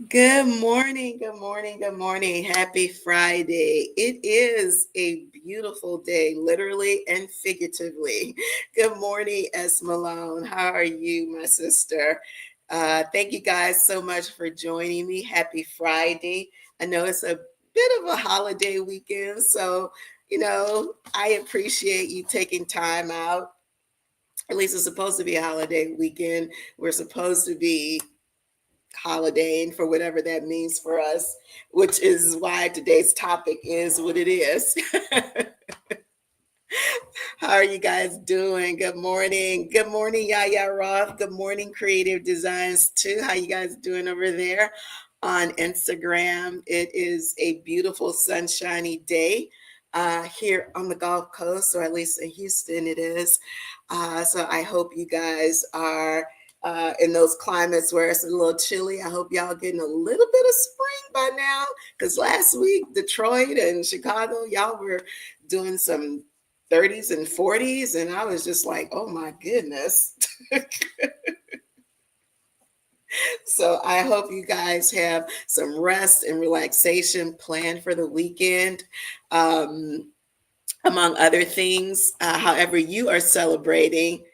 Good morning, good morning, good morning. Happy Friday. It is a beautiful day, literally and figuratively. Good morning, S. Malone. How are you, my sister? Thank you guys so much for joining me. Happy Friday. I know it's a bit of a holiday weekend, so, I appreciate you taking time out. At least it's supposed to be a holiday weekend. We're supposed to be holidaying for whatever that means for us, which is why today's topic is what it is. How are you guys doing? Good morning. Good morning, Yaya Roth. Good morning, Creative Designs too. How you guys doing over there on Instagram? It is a beautiful sunshiny day here on the Gulf Coast, or at least in Houston it is. So I hope you guys are in those climates where it's a little chilly. I hope y'all getting a little bit of spring by now, because last week Detroit and Chicago, y'all were doing some 30s and 40s, and I was just like, oh my goodness. So I hope you guys have some rest and relaxation planned for the weekend. Um, Among other things, however you are celebrating.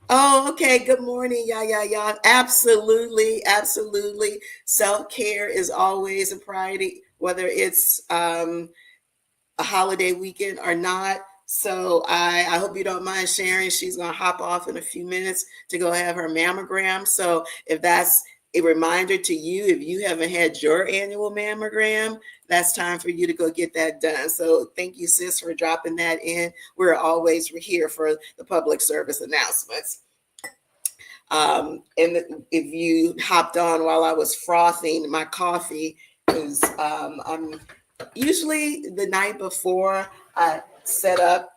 Oh, okay. Good morning. Yeah, yeah, yeah. Absolutely. Absolutely. Self care is always a priority, whether it's a holiday weekend or not. So I hope you don't mind sharing. She's going to hop off in a few minutes to go have her mammogram. So if that's a reminder to you, if you haven't had your annual mammogram, that's time for you to go get that done. So thank you, sis, for dropping that in. We're always here for the public service announcements. And if you hopped on while I was frothing my coffee, because I'm usually the night before I set up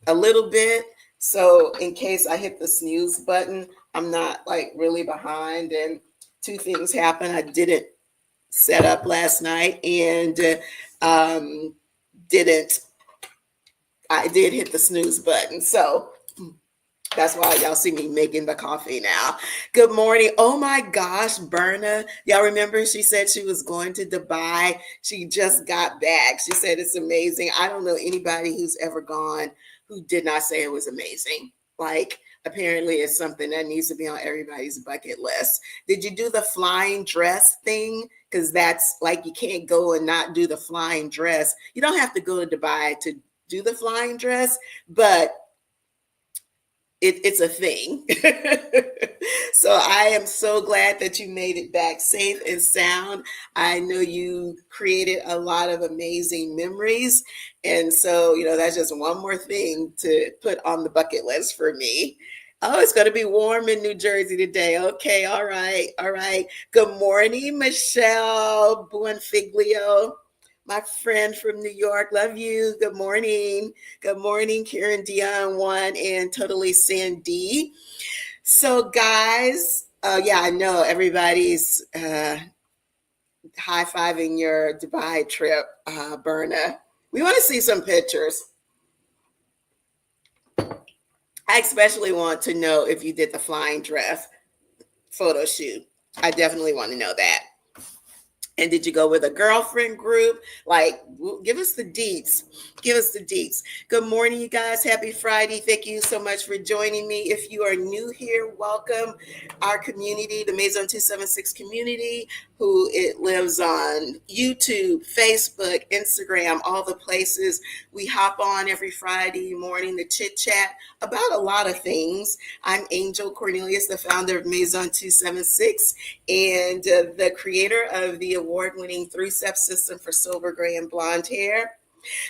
a little bit. So in case I hit the snooze button, I'm not like really behind. And two things happened. I didn't set up last night and um, didn't, I did hit the snooze button. So that's why y'all see me making the coffee now. Good morning. Oh my gosh, Berna. Y'all remember she said she was going to Dubai. She just got back. She said it's amazing. I don't know anybody who's ever gone who did not say it was amazing. Like, apparently it's something that needs to be on everybody's bucket list. Did you do the flying dress thing? Because that's like you can't go and not do the flying dress. You don't have to go to Dubai to do the flying dress, but it's a thing. So I am so glad that you made it back safe and sound. I know you created a lot of amazing memories. And so, that's just one more thing to put on the bucket list for me. Oh, it's going to be warm in New Jersey today. Okay, all right, all right. Good morning, Michelle Buonfiglio, my friend from New York. Love you. Good morning. Good morning, Karen Dion one and Totally Sandy. So, guys, yeah, I know everybody's high fiving your Dubai trip, Berna. We want to see some pictures. I especially want to know if you did the flying dress photo shoot. I definitely want to know that. And did you go with a girlfriend group? Like, give us the deets. Give us the deets. Good morning, you guys. Happy Friday. Thank you so much for joining me. If you are new here, welcome. Our community, the Maison 276 community, who it lives on YouTube, Facebook, Instagram, all the places. We hop on every Friday morning to chit chat about a lot of things. I'm Angel Cornelius, the founder of Maison 276 and the creator of the award-winning three-step system for silver, gray, and blonde hair.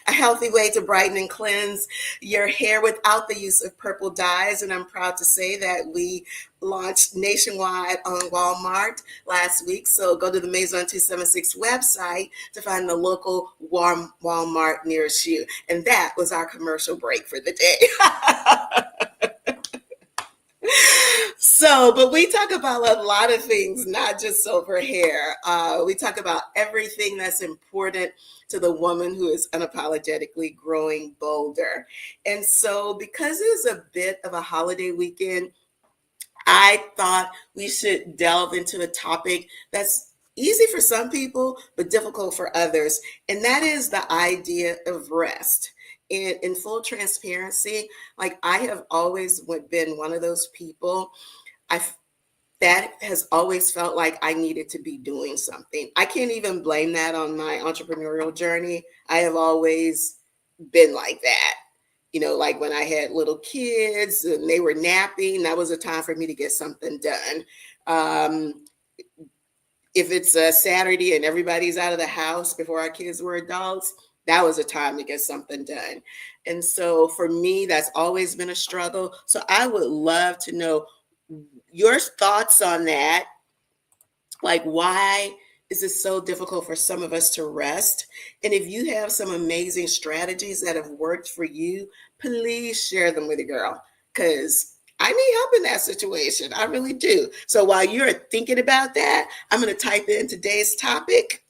A healthy way to brighten and cleanse your hair without the use of purple dyes. And I'm proud to say that we launched nationwide on Walmart last week. So go to the Maison 276 website to find the local Walmart nearest you. And that was our commercial break for the day. So, but we talk about a lot of things, not just silver hair. We talk about everything that's important to the woman who is unapologetically growing bolder. And so, because it's a bit of a holiday weekend, I thought we should delve into a topic that's easy for some people, but difficult for others. And that is the idea of rest. And in full transparency, like I have always been one of those people. I that has always felt like I needed to be doing something. I can't even blame that on my entrepreneurial journey. I have always been like that. Like when I had little kids and they were napping, that was a time for me to get something done. If it's a Saturday and everybody's out of the house before our kids were adults, that was a time to get something done. And so for me, that's always been a struggle. So I would love to know your thoughts on that. Like, why is it so difficult for some of us to rest? And if you have some amazing strategies that have worked for you, please share them with a girl, because I need help in that situation. I really do. So while you're thinking about that, I'm going to type in today's topic,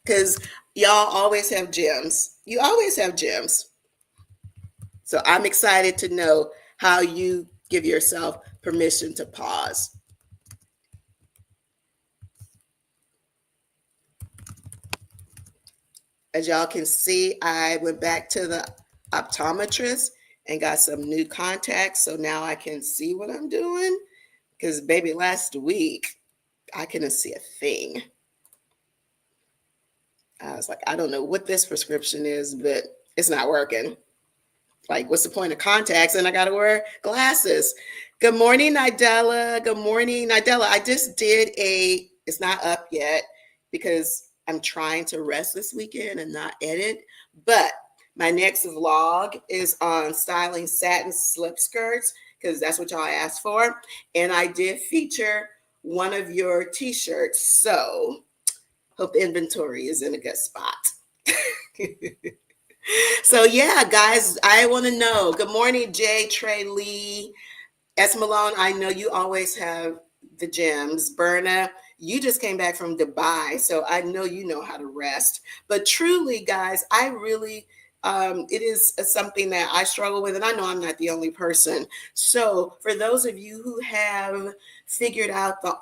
because y'all always have gems. You always have gems. So I'm excited to know how you give yourself permission to pause. As y'all can see, I went back to the optometrist and got some new contacts. So now I can see what I'm doing. Because, baby, last week, I couldn't see a thing. I was like, I don't know what this prescription is, but it's not working. Like, what's the point of contacts? And I got to wear glasses. Good morning, Nidella. Good morning, Nidella. I just did it's not up yet because I'm trying to rest this weekend and not edit. But my next vlog is on styling satin slip skirts, because that's what y'all asked for. And I did feature one of your t-shirts. So hope the inventory is in a good spot. So yeah, guys, I want to know. Good morning, Jay, Trey, Lee, S. Malone. I know you always have the gems. Berna, you just came back from Dubai, so I know you know how to rest. But truly, guys, I really, it is something that I struggle with, and I know I'm not the only person. So for those of you who have figured out the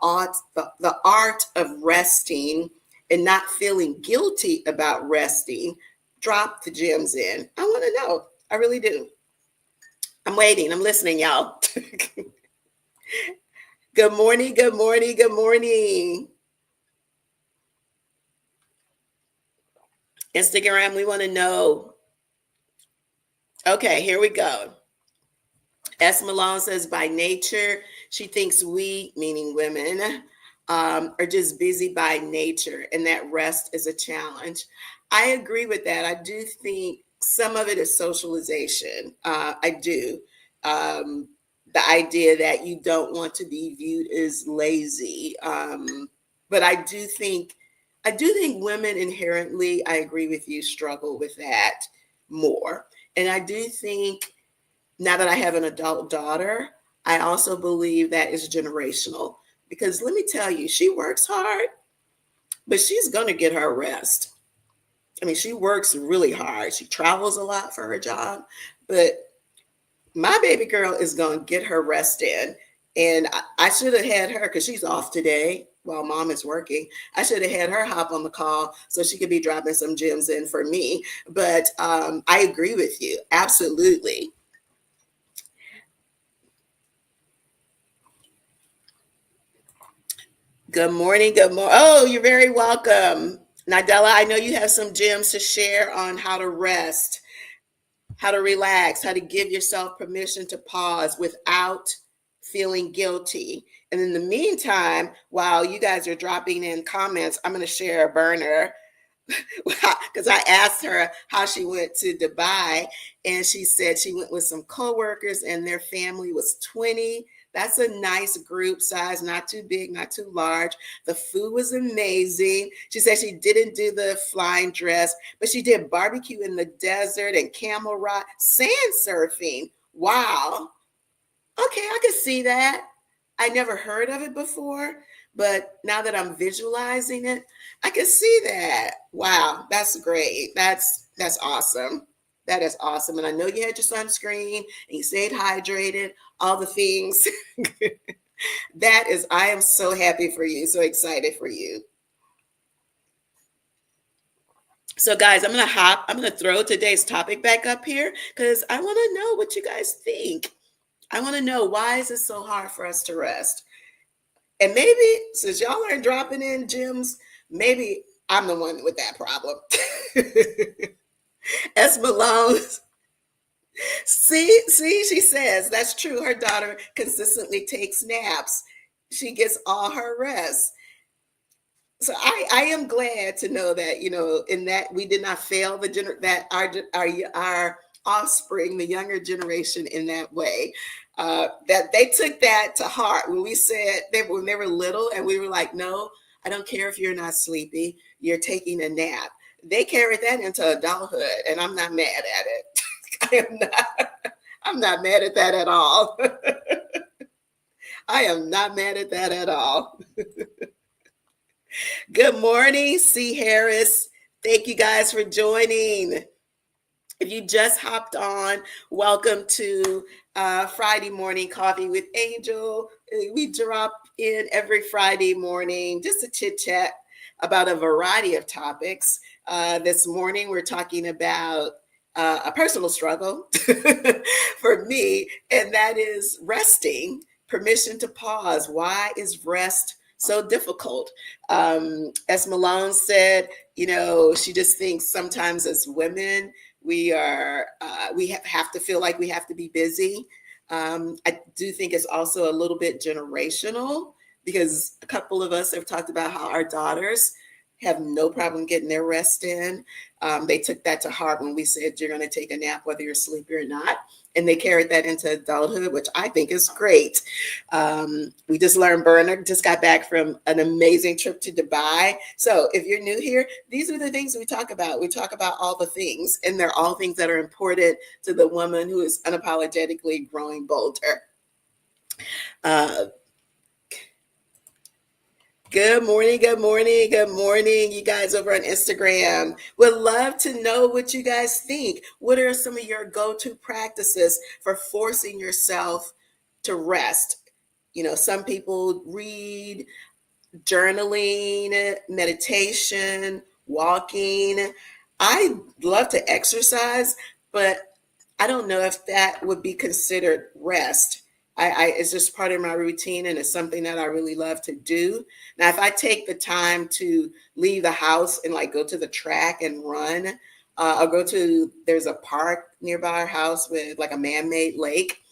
art of resting and not feeling guilty about resting, drop the gems in. I want to know. I really do. I'm waiting. I'm listening, y'all. Good morning. Good morning. Good morning. Instagram, we want to know. Okay, here we go. S. Malone says, by nature, she thinks we, meaning women, are just busy by nature, and that rest is a challenge. I agree with that. I do think some of it is socialization. I do. The idea that you don't want to be viewed as lazy. But I do think women inherently, I agree with you, struggle with that more. And I do think, now that I have an adult daughter, I also believe that is generational, because let me tell you, she works hard, but she's going to get her rest. I mean, she works really hard. She travels a lot for her job, but my baby girl is going to get her rest in. And I should have had her, because she's off today while mom is working. I should have had her hop on the call so she could be dropping some gems in for me. But I agree with you. Absolutely. Good morning. Good morning. Oh, you're very welcome. Nadella, I know you have some gems to share on how to rest, how to relax, how to give yourself permission to pause without feeling guilty. And in the meantime, while you guys are dropping in comments, I'm going to share a burner, because I asked her how she went to Dubai, and she said she went with some coworkers and their family was 20. That's a nice group size, not too big, not too large. The food was amazing. She said she didn't do the flying dress, but she did barbecue in the desert and camel ride, sand surfing. Wow. Okay, I could see that. I never heard of it before, but now that I'm visualizing it, I can see that. Wow, that's great. That's awesome. That is awesome. And I know you had your sunscreen and you stayed hydrated, all the things. That is, I am so happy for you, so excited for you. So, guys, I'm gonna throw today's topic back up here because I want to know what you guys think. I want to know, why is it so hard for us to rest? And maybe since y'all aren't dropping in gems, maybe I'm the one with that problem. S. Malone. See, she says that's true. Her daughter consistently takes naps. She gets all her rest. So I am glad to know that, in that we did not fail that our offspring, the younger generation, in that way. That they took that to heart when we said when they were little, and we were like, no, I don't care if you're not sleepy, you're taking a nap. They carried that into adulthood, and I'm not mad at it. I am not. I'm not mad at that at all. I am not mad at that at all. Good morning, C. Harris. Thank you guys for joining. If you just hopped on, welcome to Friday Morning Coffee with Angel. We drop in every Friday morning just to chit chat about a variety of topics. This morning, we're talking about a personal struggle for me, and that is resting, permission to pause. Why is rest so difficult? As Malone said, she just thinks sometimes as women, we have to feel like we have to be busy. I do think it's also a little bit generational, because a couple of us have talked about how our daughters have no problem getting their rest in. They took that to heart when we said you're going to take a nap whether you're sleepy or not. And they carried that into adulthood, which I think is great. We just learned Bernard just got back from an amazing trip to Dubai. So if you're new here, these are the things we talk about. We talk about all the things, and they're all things that are important to the woman who is unapologetically growing bolder. Good morning, good morning, good morning, you guys over on Instagram. Would love to know what you guys think. What are some of your go-to practices for forcing yourself to rest? Some people read, journaling, meditation, walking. I love to exercise, but I don't know if that would be considered rest. It's just part of my routine, and it's something that I really love to do. Now, if I take the time to leave the house and like go to the track and run, or there's a park nearby our house with like a man-made lake,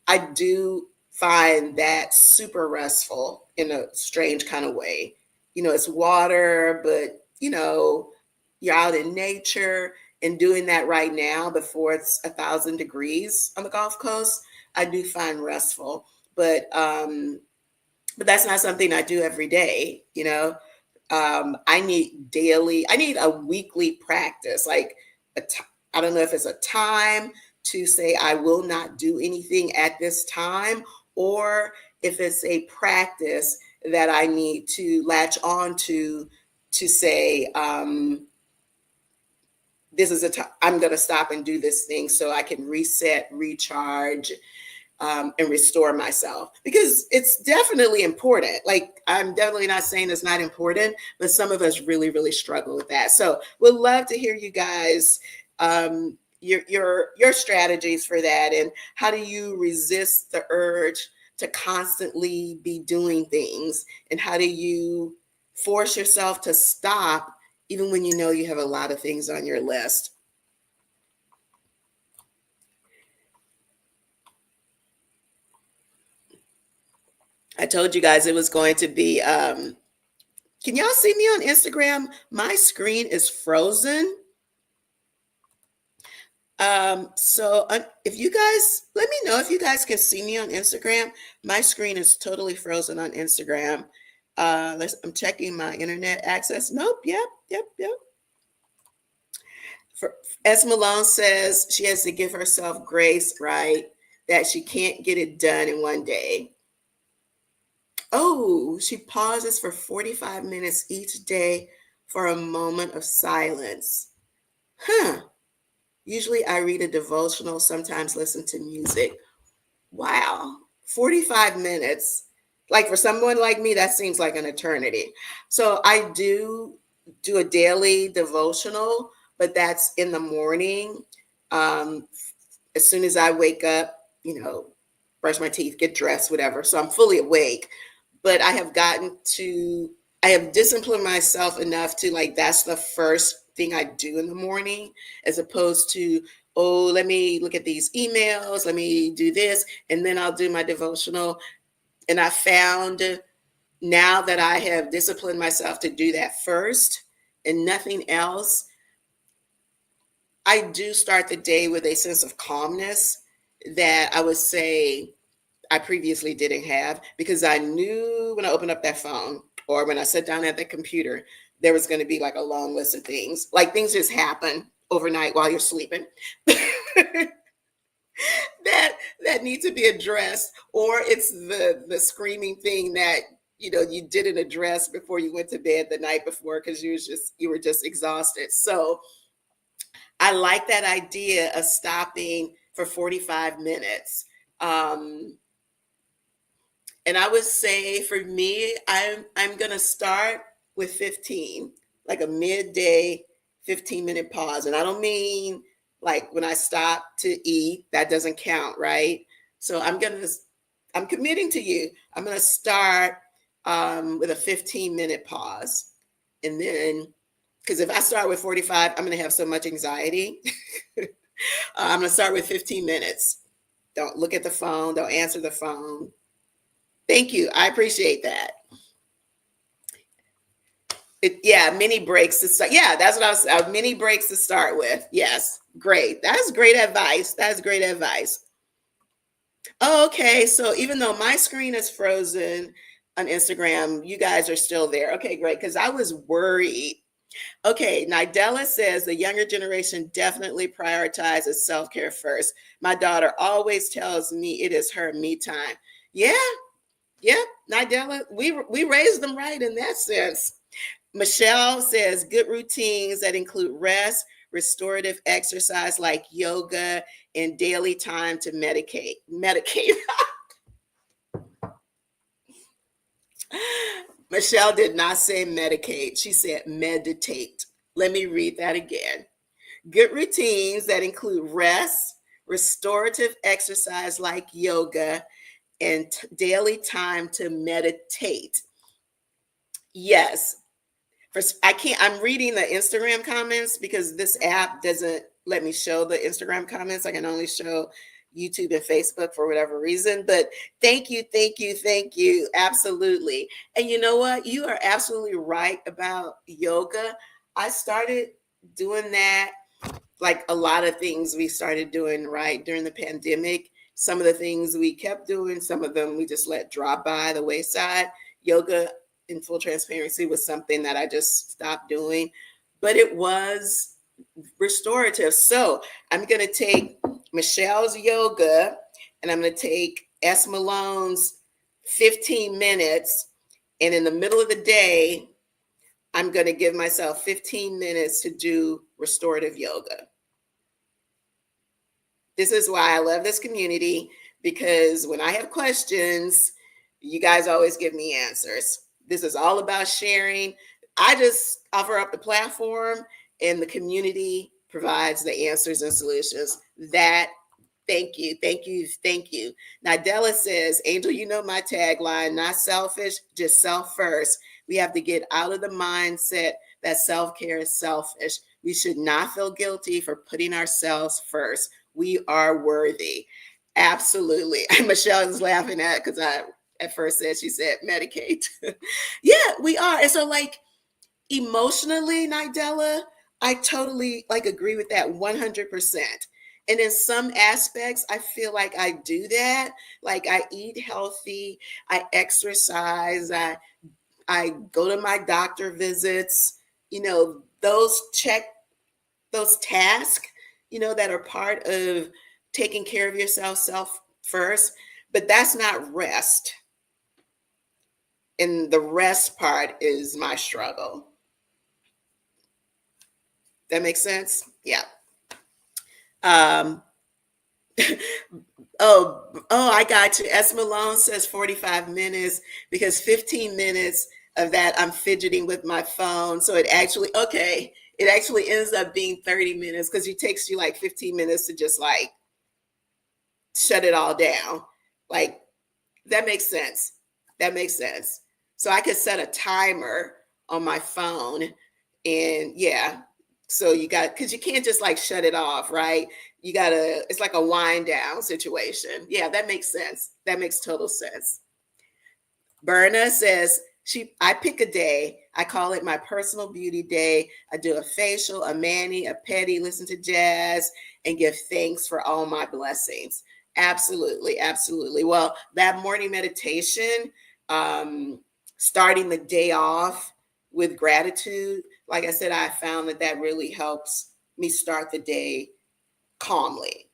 I do find that super restful in a strange kind of way. It's water, but you're out in nature, and doing that right now before it's 1,000 degrees on the Gulf Coast, I do find restful. But that's not something I do every day. I need a weekly practice, like I don't know if it's a time to say I will not do anything at this time, or if it's a practice that I need to latch on to say, this is I'm going to stop and do this thing so I can reset, recharge, and restore myself, because it's definitely important. Like, I'm definitely not saying it's not important, but some of us really, really struggle with that. So we'd love to hear you guys, your strategies for that, and how do you resist the urge to constantly be doing things, and how do you force yourself to stop even when you know you have a lot of things on your list. I told you guys it was going to be, can y'all see me on Instagram? My screen is frozen. If you guys, let me know if you guys can see me on Instagram. My screen is totally frozen on Instagram. I'm checking my internet access. Nope. Yep. As Malone says, she has to give herself grace, right? That she can't get it done in one day. Oh, she pauses for 45 minutes each day for a moment of silence. Huh. Usually I read a devotional, sometimes listen to music. Wow, 45 minutes. Like for someone like me, that seems like an eternity. So I do a daily devotional, but that's in the morning. Um, as soon as I wake up, brush my teeth, get dressed, whatever. So I'm fully awake. But I have disciplined myself enough to like, that's the first thing I do in the morning, as opposed to, oh, let me look at these emails, let me do this, and then I'll do my devotional. And I found now that I have disciplined myself to do that first and nothing else, I do start the day with a sense of calmness that I would say I previously didn't have, because I knew when I opened up that phone or when I sat down at the computer, there was going to be like a long list of things. Like things just happen overnight while you're sleeping that need to be addressed, or it's the screaming thing that you didn't address before you went to bed the night before because you were just exhausted. So I like that idea of stopping for 45 minutes. Um, and I would say for me, I'm gonna start with 15, like a midday 15-minute pause. And I don't mean like when I stop to eat, that doesn't count, right? So I'm committing to you. I'm gonna start with a 15-minute pause. And then, because if I start with 45, I'm gonna have so much anxiety. I'm gonna start with 15 minutes. Don't look at the phone, don't answer the phone. Thank you. I appreciate that. Yeah, mini breaks to start. Yeah, that's what I was. Mini breaks to start with. Yes, great. That's great advice. That's great advice. Oh, okay, so even though my screen is frozen on Instagram, you guys are still there. Okay, great. Because I was worried. Okay, Nidella says the younger generation definitely prioritizes self care first. My daughter always tells me it is her me time. Yeah, yeah, Nidella, we raised them right in that sense. Michelle says good routines that include rest, restorative exercise like yoga, and daily time to Medicate. Michelle did not say medicate. She said meditate. Let me read that again. Good routines that include rest, restorative exercise like yoga, and daily time to meditate. Yes, I can't. I'm reading the Instagram comments because this app doesn't let me show the Instagram comments. I can only show YouTube and Facebook for whatever reason. But thank you, thank you, thank you. Absolutely. And you know what? You are absolutely right about yoga. I started doing that, like a lot of things we started doing right during the pandemic. Some of the things we kept doing, some of them we just let drop by the wayside. Yoga, in full transparency, was something that I just stopped doing, but it was restorative. So I'm going to take Michelle's yoga and I'm going to take S. Malone's 15 minutes. And in the middle of the day, I'm going to give myself 15 minutes to do restorative yoga. This is why I love this community, because when I have questions, you guys always give me answers. This is all about sharing. I just offer up the platform and the community provides the answers and solutions. That Thank you, thank you, thank you. Nadella says, Angel, you know my tagline, not selfish, just self first. We have to get out of the mindset that self-care is selfish. We should not feel guilty for putting ourselves first. We are worthy. Absolutely. Michelle is laughing at because I at first she said medicate. Yeah, we are. And so like emotionally, Nidella, I totally like agree with that 100%. And in some aspects, I feel like I do that. Like I eat healthy, I exercise, I go to my doctor visits, those tasks, that are part of taking care of yourself self first, but that's not rest. And the rest part is my struggle. That makes sense? Yeah. Um, oh, I got you. S. Malone says 45 minutes because 15 minutes of that I'm fidgeting with my phone. So it actually ends up being 30 minutes because it takes you like 15 minutes to just like shut it all down. Like that makes sense. That makes sense. So I could set a timer on my phone and yeah. So because you can't just like shut it off, right? It's like a wind down situation. Yeah, that makes sense. That makes total sense. Berna says, I pick a day. I call it my personal beauty day. I do a facial, a mani, a pedi, listen to jazz, and give thanks for all my blessings. Absolutely, absolutely. Well, that morning meditation, um, starting the day off with gratitude, like I said, I found that really helps me start the day calmly,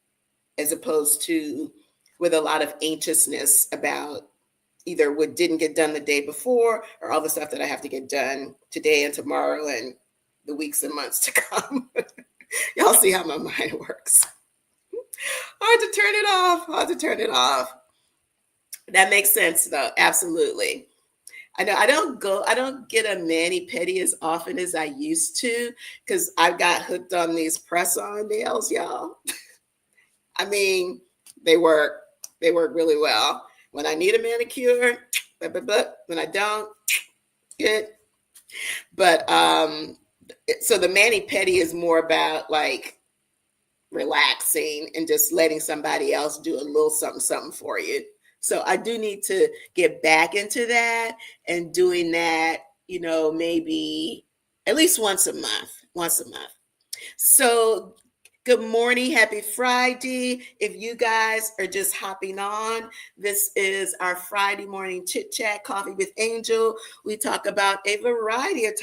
as opposed to with a lot of anxiousness about either what didn't get done the day before or all the stuff that I have to get done today and tomorrow and the weeks and months to come. Y'all see how my mind works. Hard to turn it off. Hard to turn it off. That makes sense though. Absolutely. I know I don't get a mani pedi as often as I used to because I've got hooked on these press-on nails, y'all. I mean, they work. They work really well. When I need a manicure, but when I don't, good. But so the mani pedi is more about like relaxing and just letting somebody else do a little something something for you. So I do need to get back into that and doing that, maybe at least once a month. Once a month. So, good morning. Happy Friday. If you guys are just hopping on, this is our Friday morning chit chat, Coffee with Angel. We talk about a variety of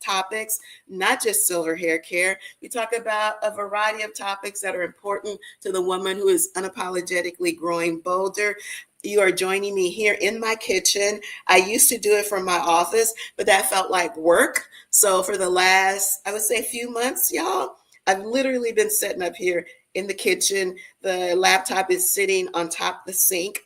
topics, not just silver hair care. We talk about a variety of topics that are important to the woman who is unapologetically growing bolder. You are joining me here in my kitchen. I used to do it from my office, but that felt like work. So for the last, I would say, few months, y'all, I've literally been sitting up here in the kitchen. The laptop is sitting on top of the sink.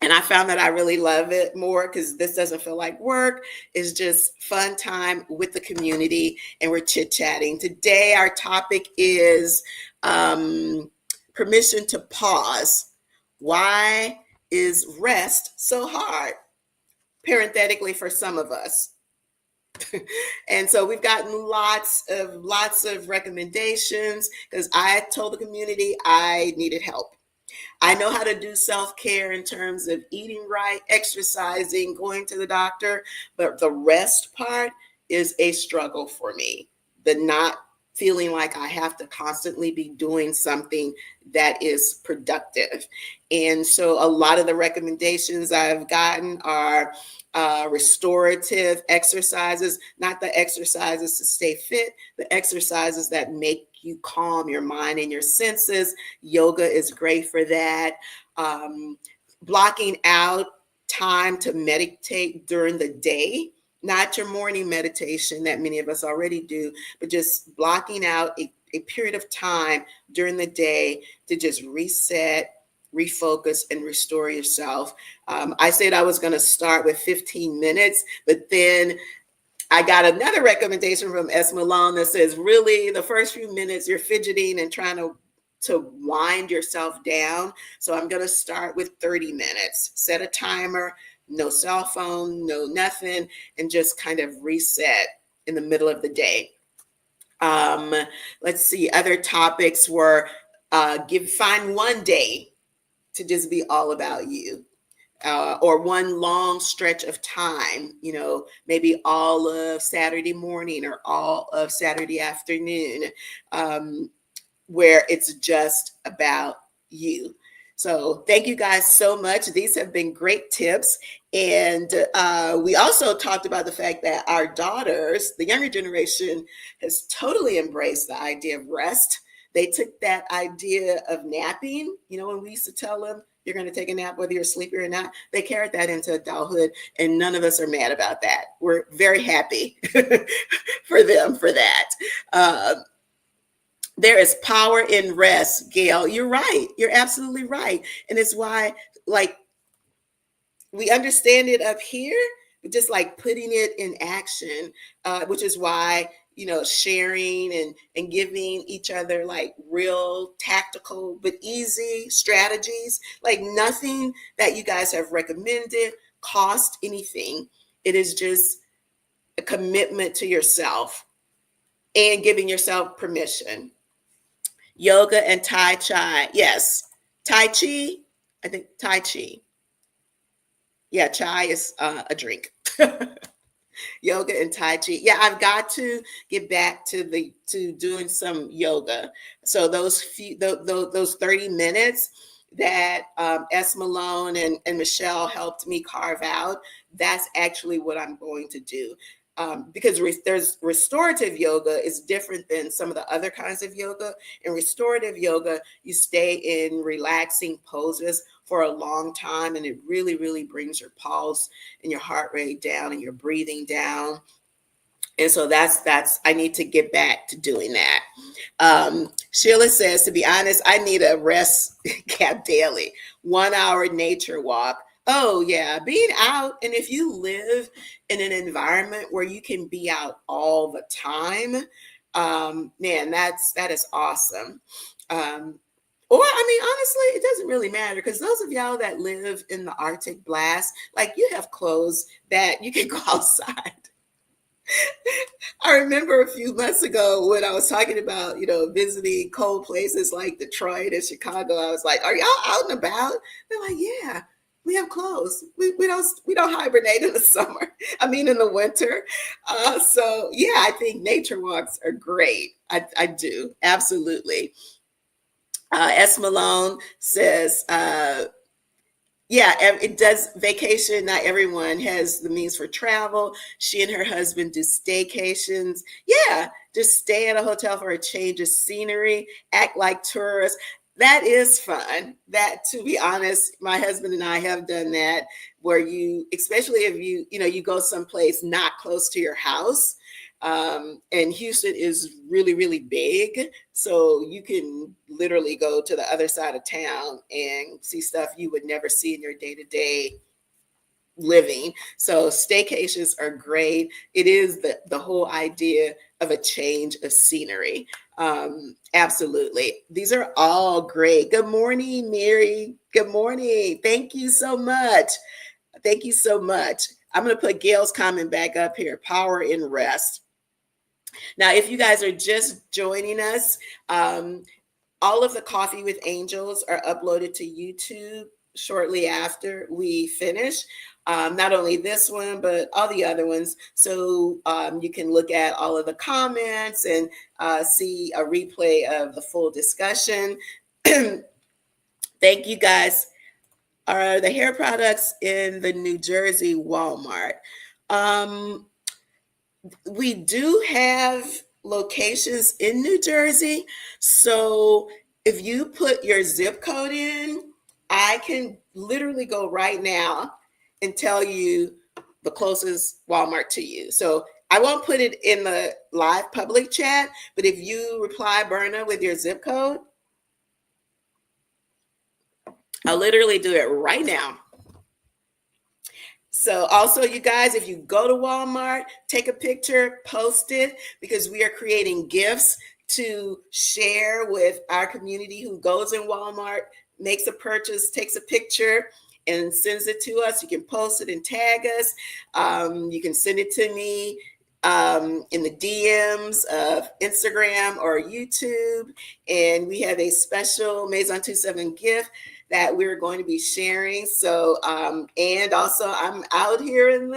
And I found that I really love it more because this doesn't feel like work. It's just fun time with the community and we're chit-chatting. Today, our topic is permission to pause. Why is rest so hard? Parenthetically, for some of us. And so we've gotten lots of recommendations because I told the community I needed help. I know how to do self-care in terms of eating right, exercising, going to the doctor, but the rest part is a struggle for me. The not feeling like I have to constantly be doing something that is productive. And so a lot of the recommendations I've gotten are restorative exercises, not the exercises to stay fit, the exercises that make you calm your mind and your senses. Yoga is great for that. Blocking out time to meditate during the day, not your morning meditation that many of us already do, but just blocking out a period of time during the day to just reset, refocus, and restore yourself. I said I was going to start with 15 minutes, but then I got another recommendation from S. Malone that says, really, the first few minutes you're fidgeting and trying to wind yourself down. So I'm going to start with 30 minutes. Set a timer, no cell phone, no nothing, and just kind of reset in the middle of the day. Let's see. Other topics were find one day to just be all about you. Or one long stretch of time, maybe all of Saturday morning or all of Saturday afternoon, where it's just about you. So thank you guys so much. These have been great tips. And we also talked about the fact that our daughters, the younger generation, has totally embraced the idea of rest. They took that idea of napping, when we used to tell them, you're going to take a nap whether you're sleepy or not. They carried that into adulthood, and none of us are mad about that. We're very happy for them for that. There is power in rest, Gail. You're right. You're absolutely right. And it's why, like, we understand it up here, but just like putting it in action, which is why, sharing and giving each other like real tactical but easy strategies, like nothing that you guys have recommended cost anything. It is just a commitment to yourself and giving yourself permission. Yoga and Tai Chi. Yes. Tai Chi. I think Tai Chi. Yeah, chai is a drink. Yoga and Tai Chi. Yeah, I've got to get back to doing some yoga. So those 30 minutes that S. Malone and Michelle helped me carve out, that's actually what I'm going to do. Because there's restorative yoga is different than some of the other kinds of yoga. In restorative yoga, you stay in relaxing poses for a long time, and it really, really brings your pulse and your heart rate down and your breathing down. And so that's I need to get back to doing that. Sheila says, to be honest, I need a rest gap daily, 1 hour nature walk. Oh yeah, being out. And if you live in an environment where you can be out all the time, man, that is awesome. Or I mean, honestly, it doesn't really matter, because those of y'all that live in the Arctic blast, like, you have clothes that you can go outside. I remember a few months ago when I was talking about, visiting cold places like Detroit and Chicago. I was like, "Are y'all out and about?" They're like, "Yeah, we have clothes. We don't hibernate in the summer. I mean, in the winter." So yeah, I think nature walks are great. I do, absolutely. S. Malone says, yeah, it does vacation. Not everyone has the means for travel. She and her husband do staycations. Yeah, just stay at a hotel for a change of scenery, act like tourists. That is fun. That, to be honest, my husband and I have done that, where you, especially if you go someplace not close to your house. And Houston is really, really big. So you can literally go to the other side of town and see stuff you would never see in your day to day living. So staycations are great. It is the whole idea of a change of scenery. Absolutely. These are all great. Good morning, Mary. Good morning. Thank you so much. Thank you so much. I'm going to put Gail's comment back up here. Power in rest. Now, if you guys are just joining us, all of the Coffee with Angels are uploaded to YouTube shortly after we finish. Not only this one, but all the other ones. So you can look at all of the comments and see a replay of the full discussion. Thank you guys. Are the hair products in the New Jersey Walmart? We do have locations in New Jersey. So if you put your zip code in, I can literally go right now and tell you the closest Walmart to you. So I won't put it in the live public chat, but if you reply, Berna, with your zip code, I'll literally do it right now. So also, you guys, if you go to Walmart, take a picture, post it, because we are creating gifts to share with our community who goes in Walmart, makes a purchase, takes a picture, and sends it to us. You can post it and tag us. You can send it to me in the DMs of Instagram or YouTube. And we have a special Maison 27 gift that we're going to be sharing. So, and also I'm out here in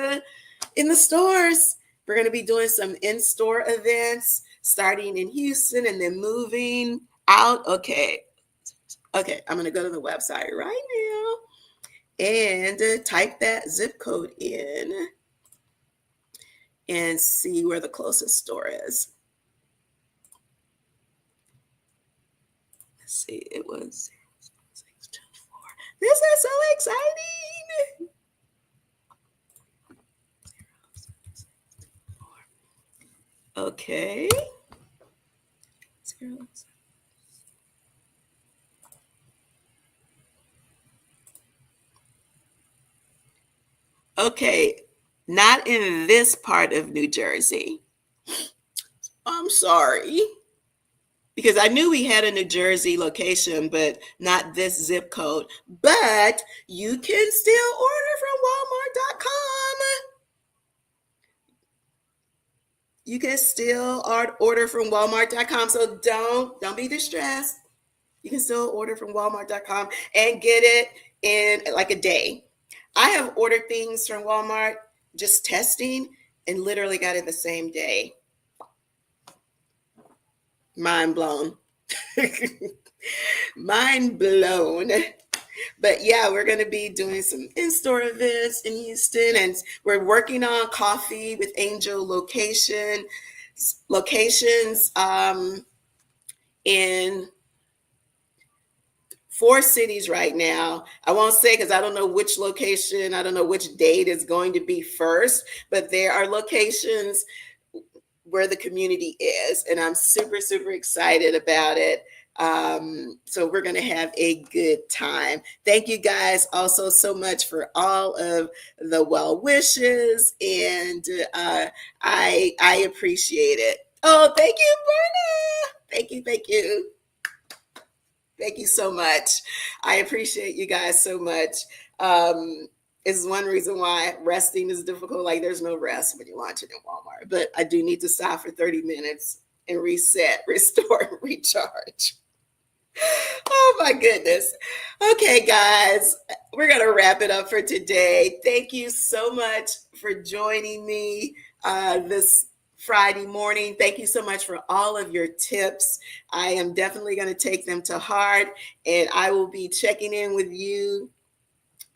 the stores. We're going to be doing some in-store events starting in Houston and then moving out. Okay. I'm going to go to the website right now and type that zip code in and see where the closest store is. Let's see, it was 0624. This is so exciting. Okay. Okay, not in this part of New Jersey. I'm sorry. Because I knew we had a New Jersey location, but not this zip code. But you can still order from Walmart.com. You can still order from Walmart.com. So don't be distressed. You can still order from Walmart.com and get it in like a day. I have ordered things from Walmart just testing and literally got it the same day. Mind blown. Mind blown. But yeah, we're going to be doing some in-store events in Houston, and we're working on Coffee with Angel locations in 4 cities right now. I won't say because I don't know which location, I don't know which date is going to be first, but there are locations where the community is, and I'm super, super excited about it. So we're going to have a good time. Thank you guys also so much for all of the well wishes, and I appreciate it. Oh, thank you, Berna. Thank you so much. I appreciate you guys so much. Is one reason why resting is difficult. Like there's no rest when you're launching in Walmart, but I do need to stop for 30 minutes and reset, restore, and recharge. Oh my goodness. Okay, guys, we're going to wrap it up for today. Thank you so much for joining me this Friday morning. Thank you so much for all of your tips. I am definitely going to take them to heart, and I will be checking in with you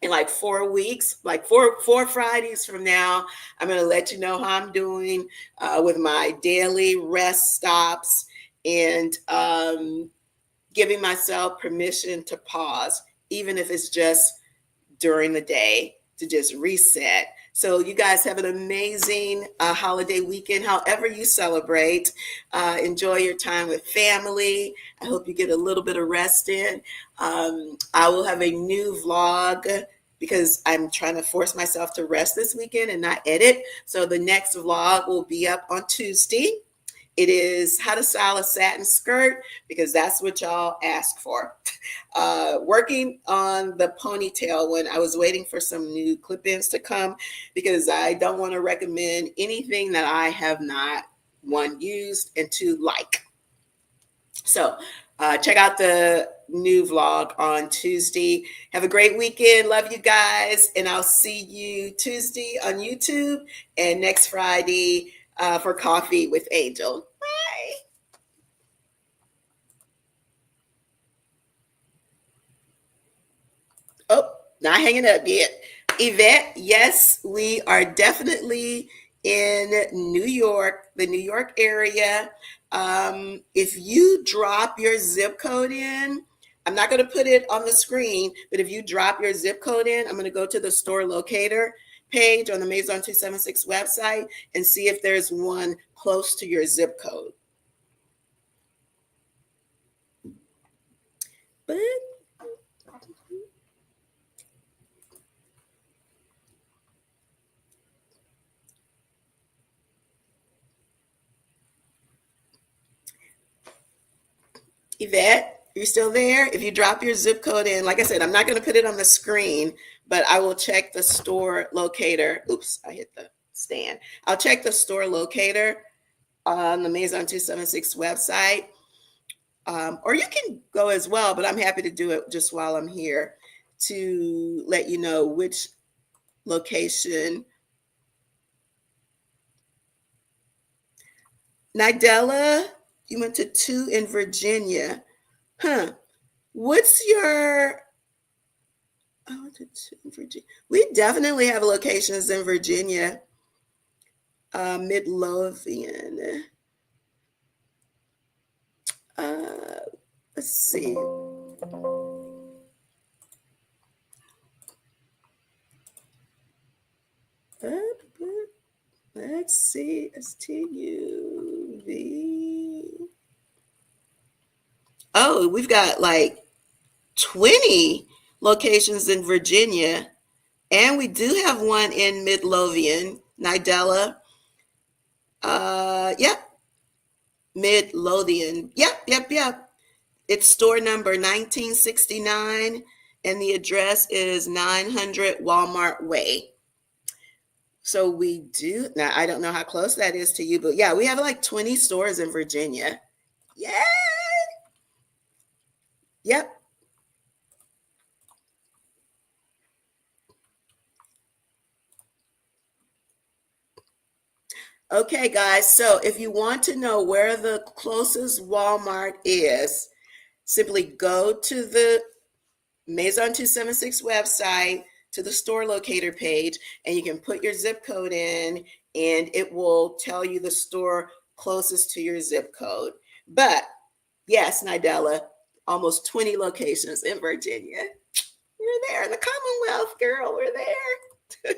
in like 4 weeks, like four Fridays from now. I'm going to let you know how I'm doing with my daily rest stops and giving myself permission to pause, even if it's just during the day to just reset. So you guys have an amazing holiday weekend, however you celebrate. Enjoy your time with family. I hope you get a little bit of rest in. I will have a new vlog because I'm trying to force myself to rest this weekend and not edit. So the next vlog will be up on Tuesday. It is how to style a satin skirt because that's what y'all asked for. Working on the ponytail when I was waiting for some new clip-ins to come because I don't want to recommend anything that I have not, one, used, and two, like. So check out the new vlog on Tuesday. Have a great weekend. Love you guys. And I'll see you Tuesday on YouTube and next Friday for Coffee with Angel. Bye. Oh, not hanging up yet. Yvette, yes, we are definitely in New York, the New York area. If you drop your zip code in, I'm not going to put it on the screen, but if you drop your zip code in, I'm going to go to the store locator page on the Maison 276 website and see if there's one close to your zip code. But Yvette, you're still there? If you drop your zip code in, like I said, I'm not going to put it on the screen, but I will check the store locator. Oops, I hit the stand. I'll check the store locator on the Maison 276 website. Or you can go as well, but I'm happy to do it just while I'm here to let you know which location. Nidella, you went to 2 in Virginia. Huh. What's your Oh, Virginia. We definitely have locations in Virginia, Midlothian. Uh, let's see. Let's see. STUV. Oh, we've got like 20 locations in Virginia, and we do have one in Midlothian, Nidella. Yep, Midlothian. Yep. It's store number 1969, and the address is 900 Walmart Way. So we do now. I don't know how close that is to you, but yeah, we have like 20 stores in Virginia. Yeah. Yep. Okay, guys. So if you want to know where the closest Walmart is, simply go to the Maison 276 website, to the store locator page, and you can put your zip code in, and it will tell you the store closest to your zip code. But yes, Nidella, almost 20 locations in Virginia. We're there in the Commonwealth, girl. We're there.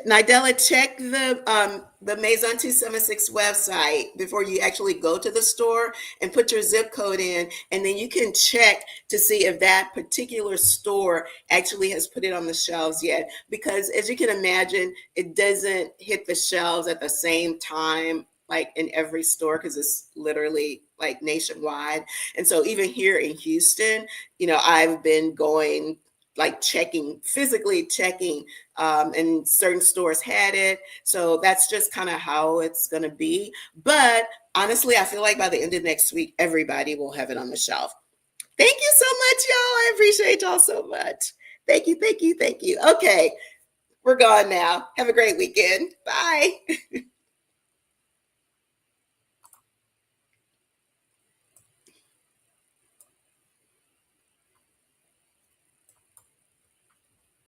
Nidella, check the Maison 276 website before you actually go to the store and put your zip code in, and then you can check to see if that particular store actually has put it on the shelves yet. Because as you can imagine, it doesn't hit the shelves at the same time like in every store because it's literally like nationwide. And so even here in Houston, I've been going like physically checking, and certain stores had it. So that's just kind of how it's going to be. But honestly, I feel like by the end of next week, everybody will have it on the shelf. Thank you so much, y'all. I appreciate y'all so much. Thank you. Okay, we're gone now. Have a great weekend. Bye.